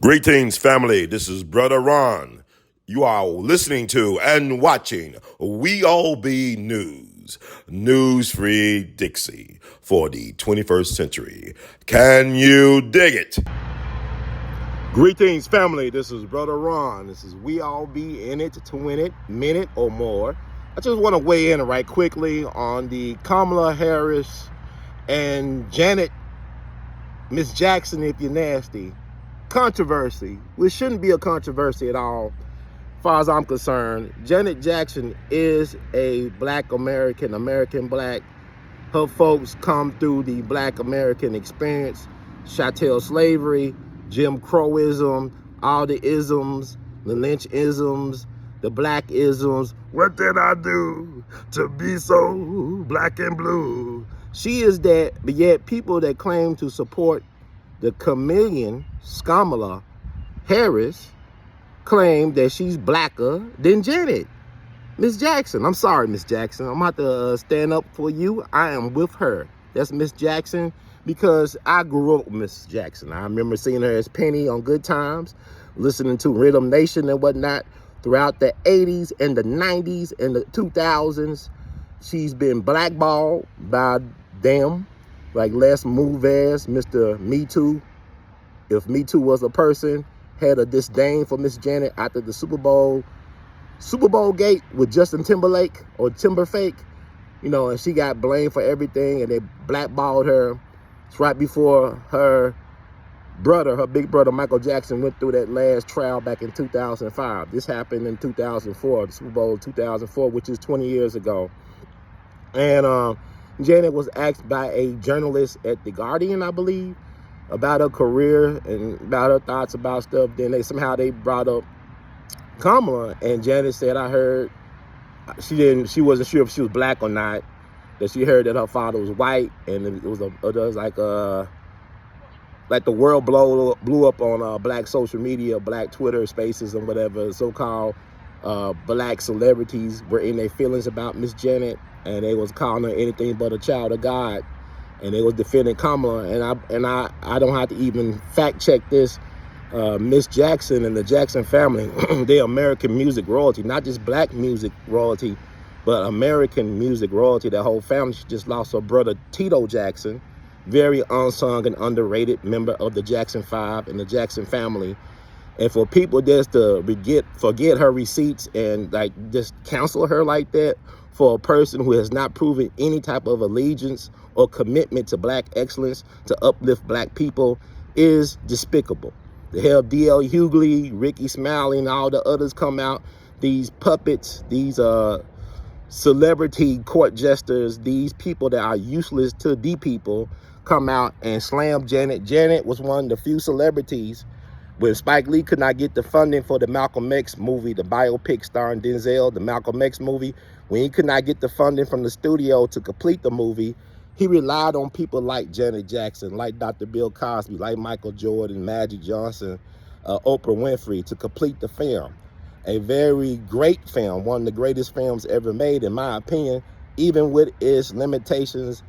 Greetings, family. This is Brother Ron. You are listening to and watching We All Be News, News-Free Dixie for the 21st century. Can you dig it? Greetings, family. This is Brother Ron. This is We All Be In It to Win It, minute or more. I just want to weigh in right quickly on the Kamala Harris and Janet, Miss Jackson, if you're nasty, controversy, which shouldn't be a controversy at all, as far as I'm concerned. Janet Jackson is a black American black. Her folks come through the black American experience, chattel slavery, Jim Crowism, all the isms, the lynch isms, the black isms. What did I do to be so black and blue? She is that, but yet people that claim to support the chameleon, Camala Harris, claim that she's blacker than Janet. Miss Jackson, I'm sorry, Miss Jackson. I'm about to stand up for you. I am with her. That's Miss Jackson because I grew up with Miss Jackson. I remember seeing her as Penny on Good Times, listening to Rhythm Nation and whatnot throughout the 80s and the 90s and the 2000s. She's been blackballed by them, like Les Mouvez, Mr. Me Too. If Me Too was a person, had a disdain for Miss Janet after the Super Bowl gate with Justin Timberlake or Timberfake, and she got blamed for everything and they blackballed her. It's right before her big brother Michael Jackson went through that last trial back in 2005. This happened in 2004, the Super Bowl 2004, which is 20 years ago. And Janet was asked by a journalist at The Guardian, I believe, about her career and about her thoughts about stuff. Then they brought up Kamala, and Janet said, I heard she wasn't sure if she was black or not, that she heard that her father was white, and it was like the world blew up on black social media, black Twitter spaces and whatever. So-called black celebrities were in their feelings about Miss Janet, and they was calling her anything but a child of God, and they was defending Kamala. And I don't have to even fact check this. Miss Jackson and the Jackson family, they're American music royalty, not just black music royalty, but American music royalty. That whole family. She just lost her brother Tito Jackson, very unsung and underrated member of the Jackson 5 and the Jackson family. And for people just to forget her receipts and just counsel her like that for a person who has not proven any type of allegiance or commitment to black excellence, to uplift black people, is despicable. The hell, D.L. Hughley, Ricky Smiley, and all the others come out, these puppets, these celebrity court jesters, these people that are useless to the people, come out and slam Janet. Janet was one of the few celebrities when Spike Lee could not get the funding for the Malcolm X movie, the biopic starring Denzel, the Malcolm X movie. When he could not get the funding from the studio to complete the movie, he relied on people like Janet Jackson, like Dr. Bill Cosby, like Michael Jordan, Magic Johnson, Oprah Winfrey to complete the film. A very great film, one of the greatest films ever made, in my opinion, even with its limitations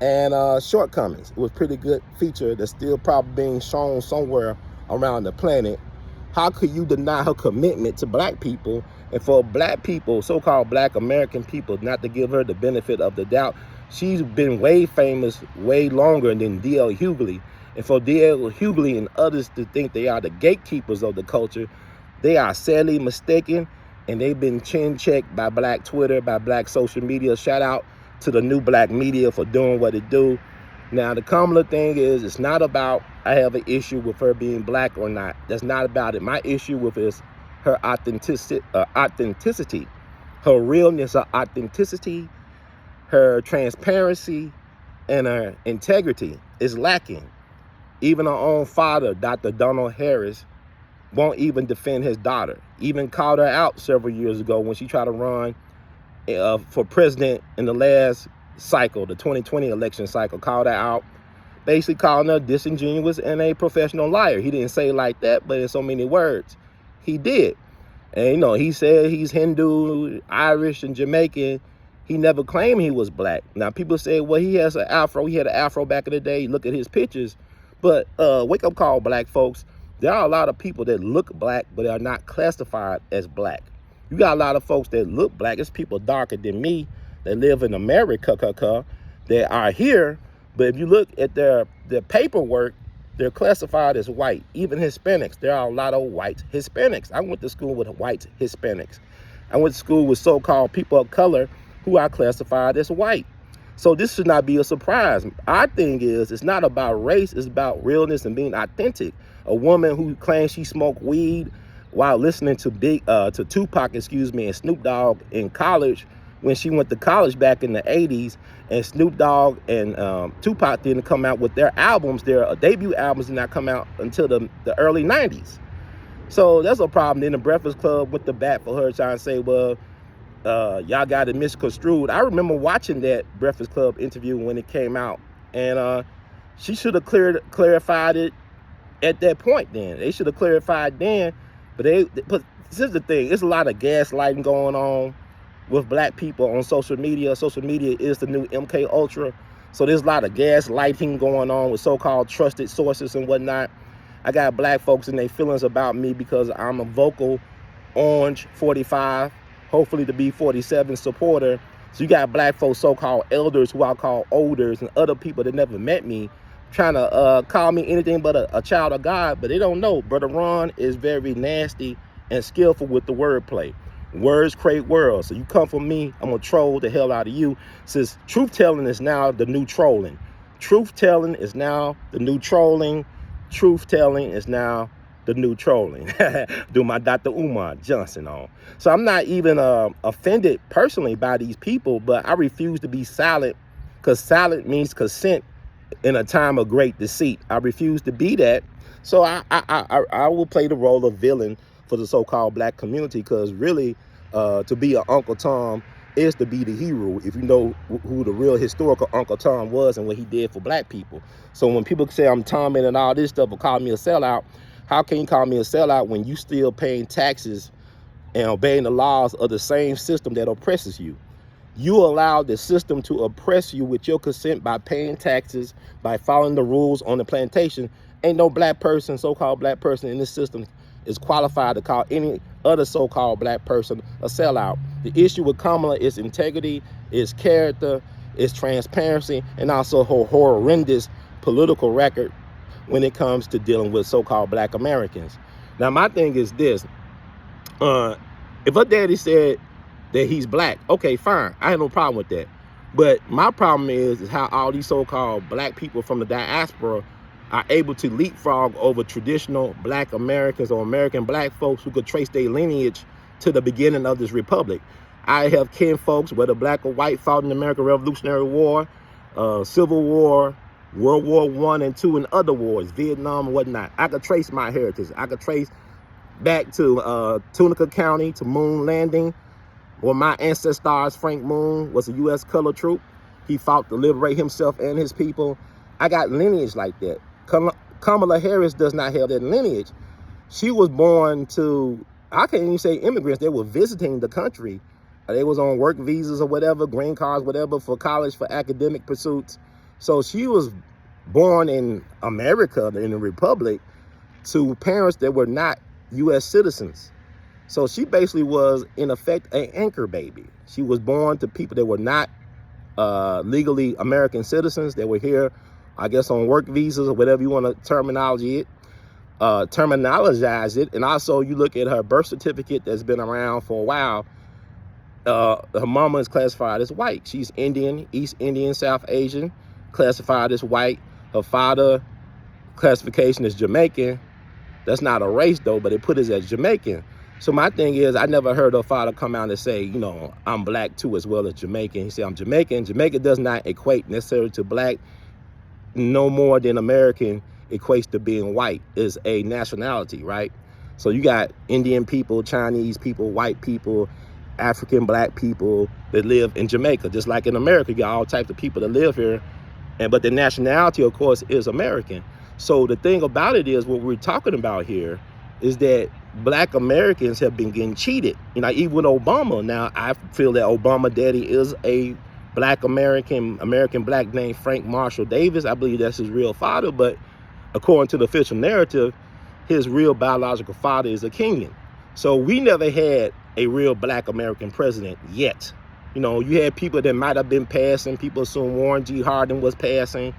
and shortcomings. It was a pretty good feature that's still probably being shown somewhere around the planet. How could you deny her commitment to black people, and for black people, so-called black American people, not to give her the benefit of the doubt? She's been way famous way longer than D.L. Hughley. And for D.L. Hughley and others to think they are the gatekeepers of the culture, they are sadly mistaken, and they've been chin-checked by black Twitter, by black social media. Shout out to the new black media for doing what it do. Now, the Kamala thing is, it's not about I have an issue with her being black or not. That's not about it. My issue with is her authenticity, her realness, her authenticity, her transparency, and her integrity is lacking. Even her own father, Dr. Donald Harris, won't even defend his daughter. Even called her out several years ago when she tried to run for president in the last cycle, the 2020 election cycle, called her out, basically calling her disingenuous and a professional liar. He didn't say it like that, but in so many words, he did. And, he said he's Hindu, Irish, and Jamaican. He never claimed he was black. Now, people say, well, he has an afro. He had an afro back in the day. Look at his pictures. But wake up call, black folks. There are a lot of people that look black, but are not classified as black. You got a lot of folks that look black. It's people darker than me that live in America, that are here. But if you look at their paperwork, they're classified as white. Even Hispanics, there are a lot of white Hispanics. I went to school with white Hispanics. I went to school with so-called people of color who are classified as white. So this should not be a surprise. Our thing is, it's not about race, it's about realness and being authentic. A woman who claims she smoked weed while listening to Tupac, and Snoop Dogg in college, when she went to college back in the 80s, and Snoop Dogg and Tupac didn't come out with their albums, their debut albums did not come out until the early 90s. So that's a problem. Then the Breakfast Club with the bat for her trying to say, well, y'all got it misconstrued. I remember watching that Breakfast Club interview when it came out, and she should have clarified it at that point. Then they should have clarified then, but this is the thing. There's a lot of gaslighting going on with black people on social media. Social media is the new MK Ultra, so there's a lot of gaslighting going on with so-called trusted sources and whatnot. I got black folks in their feelings about me because I'm a vocal Orange 45, hopefully to be 47 supporter. So you got black folks, so-called elders, who I call olders, and other people that never met me, trying to call me anything but a child of God, but they don't know. Brother Ron is very nasty and skillful with the wordplay. Words create worlds. So you come from me, I'm gonna troll the hell out of you. Since truth-telling is now the new trolling. Truth-telling is now the new trolling. Truth-telling is now the new trolling. Do my Dr. Umar Johnson on. So I'm not even offended personally by these people, but I refuse to be silent, because silent means consent in a time of great deceit. I refuse to be that. So I will play the role of villain for the so-called black community, because really to be an Uncle Tom is to be the hero, if you know who the real historical Uncle Tom was and what he did for black people. So when people say I'm Tomming and all this stuff or call me a sellout, how can you call me a sellout when you still paying taxes and obeying the laws of the same system that oppresses you? You allow the system to oppress you with your consent by paying taxes, by following the rules on the plantation. Ain't no black person, so-called black person in this system is qualified to call any other so-called black person a sellout. The issue with Camala is integrity, is character, is transparency, and also her horrendous political record when it comes to dealing with so-called black Americans. Now, my thing is this. If her daddy said that he's black, okay, fine. I have no problem with that. But my problem is how all these so-called black people from the diaspora are able to leapfrog over traditional black Americans or American black folks who could trace their lineage to the beginning of this republic. I have kin folks, whether black or white, fought in the American Revolutionary War, Civil War, World War I and II, and other wars, Vietnam and whatnot. I could trace my heritage. I could trace back to Tunica County, to Moon Landing, where my ancestors, Frank Moon, was a U.S. color troop. He fought to liberate himself and his people. I got lineage like that. Kamala Harris does not have that lineage. She was born to, I can't even say immigrants. They were visiting the country. They was on work visas or whatever, green cards, whatever, for college, for academic pursuits. So she was born in America, in the Republic, to parents that were not U.S. citizens. So she basically was, in effect, an anchor baby. She was born to people that were not legally American citizens. They were here, I guess, on work visas or whatever you want to terminologize it. And also, you look at her birth certificate that's been around for a while. Her mama is classified as white. She's Indian, East Indian, South Asian, classified as white. Her father classification is Jamaican. That's not a race, though, but they put it as Jamaican. So my thing is, I never heard her father come out and say, you know, I'm black too, as well as Jamaican. He said, I'm Jamaican. Jamaica does not equate necessarily to black, no more than American equates to being white, is a nationality, right? So you got Indian people, Chinese people, white people, African black people that live in Jamaica. Just like in America, you got all types of people that live here, but the nationality, of course, is American. So the thing about it is, what we're talking about here is that black Americans have been getting cheated. You know, even with Obama. Now, I feel that Obama daddy is a black American black named Frank Marshall Davis. I believe that's his real father, but according to the official narrative, his real biological father is a Kenyan. So we never had a real black American president yet. You know, you had people that might have been passing. People assume Warren G. Harding was passing.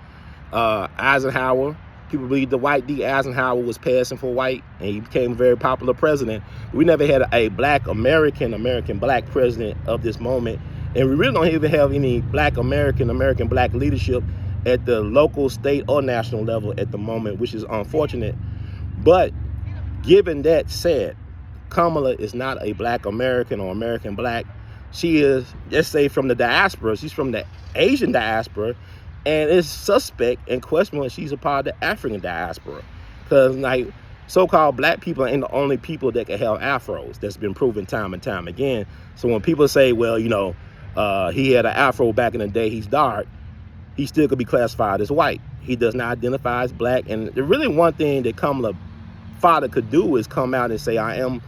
Eisenhower. People believe the white D. Eisenhower was passing for white, and he became a very popular president. We never had a black American black president of this moment. And we really don't even have any black American black leadership at the local, state, or national level at the moment, which is unfortunate. But given that said, Kamala is not a black American or American black. She is, let's say, from the diaspora. She's from the Asian diaspora, and it's suspect and questionable she's a part of the African diaspora. Because, like, so-called black people ain't the only people that can have afros. That's been proven time and time again. So when people say, well, you know, he had an afro back in the day, he's dark, he still could be classified as white. He does not identify as black. And really one thing that Kamala father could do is come out and say, I am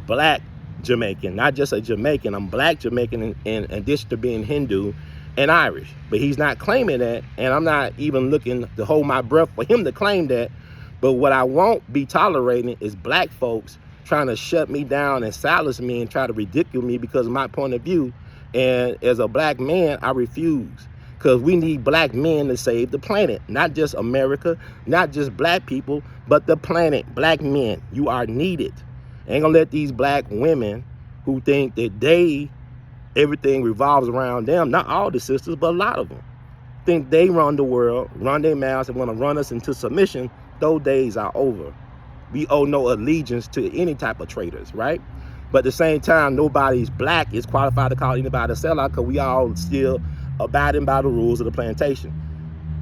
black Jamaican, not just a Jamaican. I'm black Jamaican in addition to being Hindu and Irish. But he's not claiming that, and I'm not even looking to hold my breath for him to claim that. But what I won't be tolerating is black folks trying to shut me down and silence me and try to ridicule me because of my point of view. And as a black man, I refuse. Because we need black men to save the planet. Not just America, not just black people, but the planet. Black men, you are needed. Ain't gonna let these black women who think that everything revolves around them, not all the sisters, but a lot of them, think they run the world, run their mouths, and want to run us into submission. Those days are over. We owe no allegiance to any type of traitors, right? But at the same time, nobody's black is qualified to call anybody a sellout because we all still abiding by the rules of the plantation.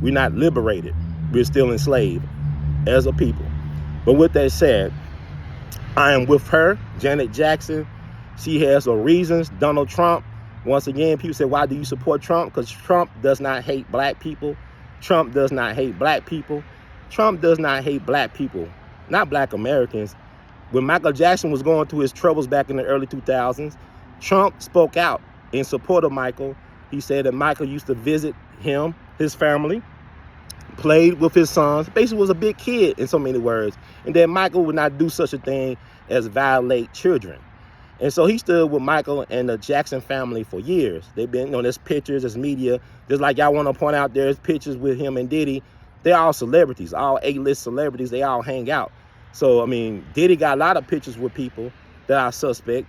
We're not liberated. We're still enslaved as a people. But with that said, I am with her, Janet Jackson. She has her reasons. Donald Trump, once again, people say, why do you support Trump? Because Trump does not hate black people. Trump does not hate black people. Trump does not hate black people, not black Americans. When Michael Jackson was going through his troubles back in the early 2000s, Trump spoke out in support of Michael. He said that Michael used to visit him, his family, played with his sons, basically was a big kid in so many words. And then Michael would not do such a thing as violate children. And so he stood with Michael and the Jackson family for years. They've been, you know, there's pictures, there's media. Just like y'all want to point out, there's pictures with him and Diddy. They're all celebrities, all A-list celebrities. They all hang out. So, I mean, Diddy got a lot of pictures with people that are suspect.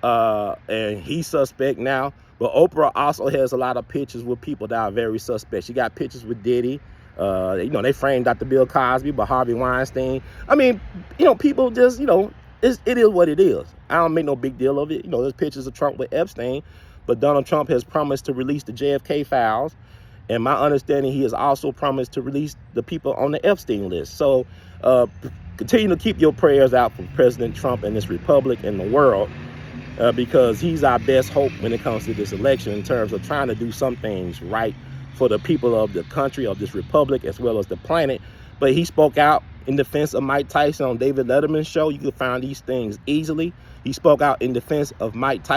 And he's suspect now. But Oprah also has a lot of pictures with people that are very suspect. She got pictures with Diddy. You know, they framed Dr. Bill Cosby, but Harvey Weinstein. I mean, you know, people just, you know, it is what it is. I don't make no big deal of it. You know, there's pictures of Trump with Epstein, but Donald Trump has promised to release the JFK files. And my understanding, he has also promised to release the people on the Epstein list. So continue to keep your prayers out for President Trump and this republic and the world, because he's our best hope when it comes to this election in terms of trying to do some things right for the people of the country, of this republic, as well as the planet. But he spoke out in defense of Mike Tyson on David Letterman's show. You can find these things easily. He spoke out in defense of Michael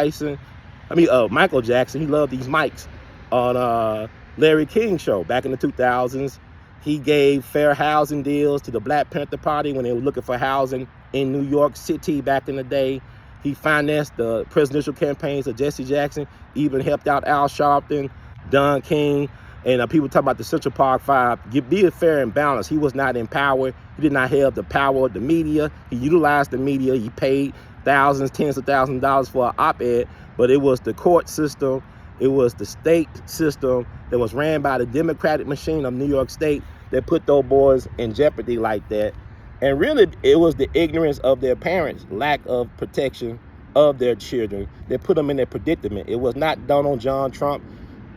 Jackson. He loved these mics on Larry King's show back in the 2000s. He gave fair housing deals to the Black Panther Party when they were looking for housing in New York City back in the day. He financed the presidential campaigns of Jesse Jackson, even helped out Al Sharpton, Don King, and people talk about the Central Park Five. Be fair and balanced. He was not in power. He did not have the power of the media. He utilized the media. He paid thousands, tens of thousands of dollars for an op-ed, but it was the court system, it was the state system that was ran by the Democratic machine of New York State that put those boys in jeopardy like that. And really, it was the ignorance of their parents, lack of protection of their children that put them in that predicament. It was not Donald John Trump.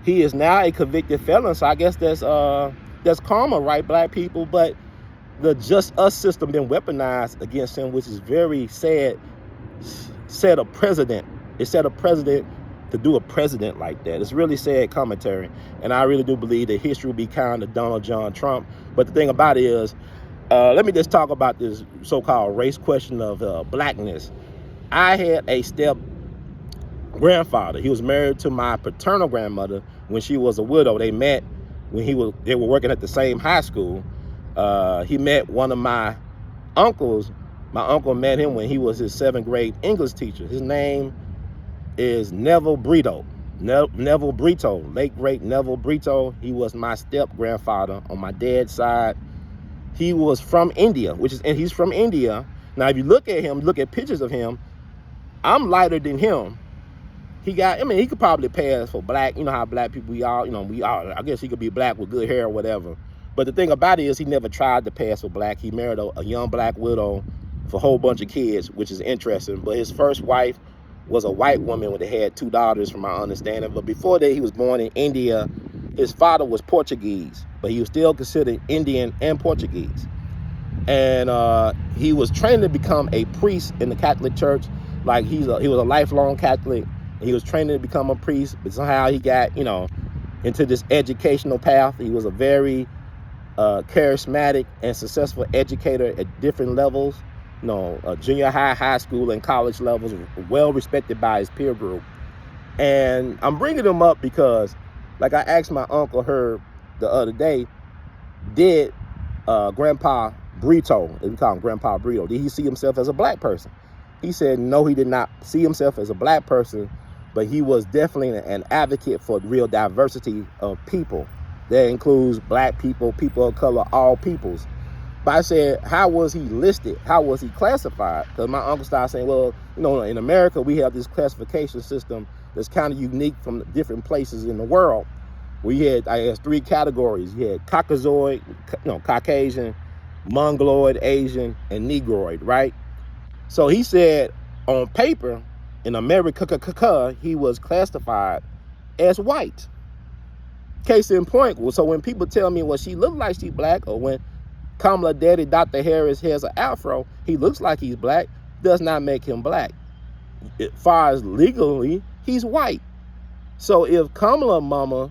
He is now a convicted felon, so I guess that's karma, right, black people? But the Just Us system been weaponized against him, which is very sad. Set a president. It set a president to do a president like that. It's really sad commentary. And I really do believe that history will be kind to Donald John Trump. But the thing about it is, let me just talk about this so-called race question of blackness. I had a step grandfather. He was married to my paternal grandmother when she was a widow. They met when they were working at the same high school. He met one of my uncles, my uncle met him when he was his 7th grade English teacher. His name is Neville Brito. Neville Brito, late great Neville Brito. He was my step grandfather on my dad's side. He was from India, and he's from India. Now, if you look at him, look at pictures of him, I'm lighter than him. He could probably pass for black. You know how black people we are, I guess he could be black with good hair or whatever. But the thing about it is he never tried to pass for black. He married a young black widow for a whole bunch of kids, which is interesting. But his first wife was a white woman when they had 2 daughters, from my understanding. But before that, he was born in India. His father was Portuguese, but he was still considered Indian and Portuguese. And he was trained to become a priest in the Catholic Church. Like he was a lifelong Catholic. And he was trained to become a priest, but somehow he got, into this educational path. He was a very charismatic and successful educator at different levels. Junior high, high school, and college levels, well respected by his peer group. And I'm bringing him up because, like I asked my Uncle Herb the other day, did Grandpa Brito, we call him Grandpa Brito, did he see himself as a black person? He said no, he did not see himself as a black person, but he was definitely an advocate for real diversity of people. That includes black people, people of color, all peoples. But I said, how was he listed? How was he classified? Because my uncle started saying, well, in America, we have this classification system that's kind of unique from the different places in the world. I had 3 categories. You had Caucasoid, Caucasian, Mongoloid, Asian, and Negroid, right? So he said, on paper, in America, he was classified as white. Case in point, so when people tell me, well, she looked like she black, or when Kamala daddy, Dr. Harris, has an afro, he looks like he's black, does not make him black. As far as legally, he's white. So if Kamala mama,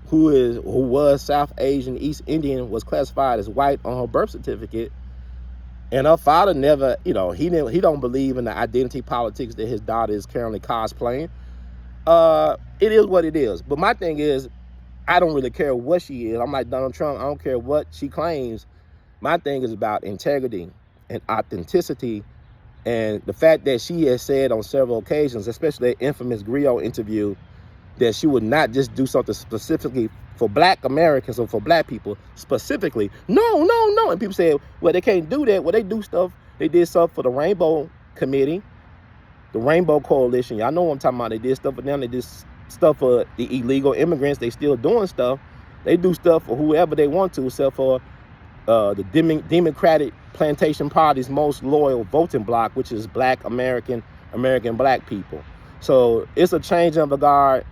who was South Asian, East Indian, was classified as white on her birth certificate, and her father never, he don't believe in the identity politics that his daughter is currently cosplaying, it is what it is. But my thing is, I don't really care what she is. I'm like Donald Trump. I don't care what she claims. My thing is about integrity and authenticity, and the fact that she has said on several occasions, especially that infamous Griot interview, that she would not just do something specifically for black Americans or for black people specifically. No. And people say, well, they can't do that. Well, they do stuff. They did stuff for the Rainbow Committee, the Rainbow Coalition. Y'all know what I'm talking about. They did stuff for them. They did stuff for the illegal immigrants. They still doing stuff. They do stuff for whoever they want to, except for the Democratic Plantation Party's most loyal voting bloc, which is black American black people. So it's a change of the guard.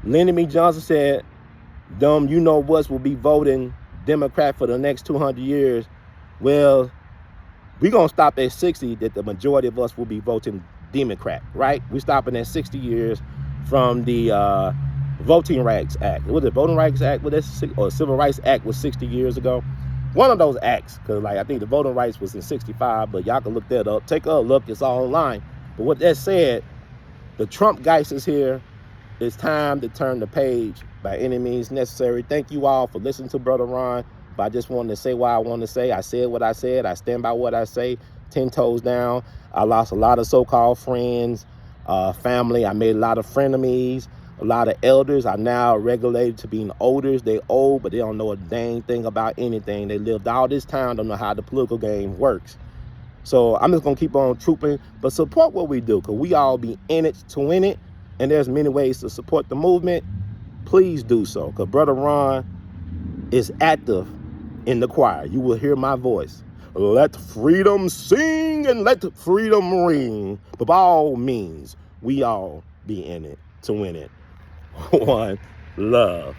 Lyndon B. Johnson said, them you-know-whats will be voting Democrat for the next 200 years. Well, we're going to stop at 60, that the majority of us will be voting Democrat, right? We're stopping at 60 years from the Voting Rights Act. Was it Voting Rights Act? Or Civil Rights Act was 60 years ago? One of those acts, because I think the voting rights was in 65, but y'all can look that up. Take a look, it's all online. But with that said, the Trump geist is here. It's time to turn the page by any means necessary. Thank you all for listening to Brother Ron. But I just wanted to say what I want to say. I said what I said. I stand by what I say. 10 toes down. I lost a lot of so-called friends, family. I made a lot of frenemies. A lot of elders are now regulated to being elders. They old, but they don't know a dang thing about anything. They lived all this time, don't know how the political game works. So I'm just going to keep on trooping, but support what we do, because we all be in it to win it. And there's many ways to support the movement. Please do so, because Brother Ron is active in the choir. You will hear my voice. Let freedom sing and let freedom ring. But by all means, we all be in it to win it. One love.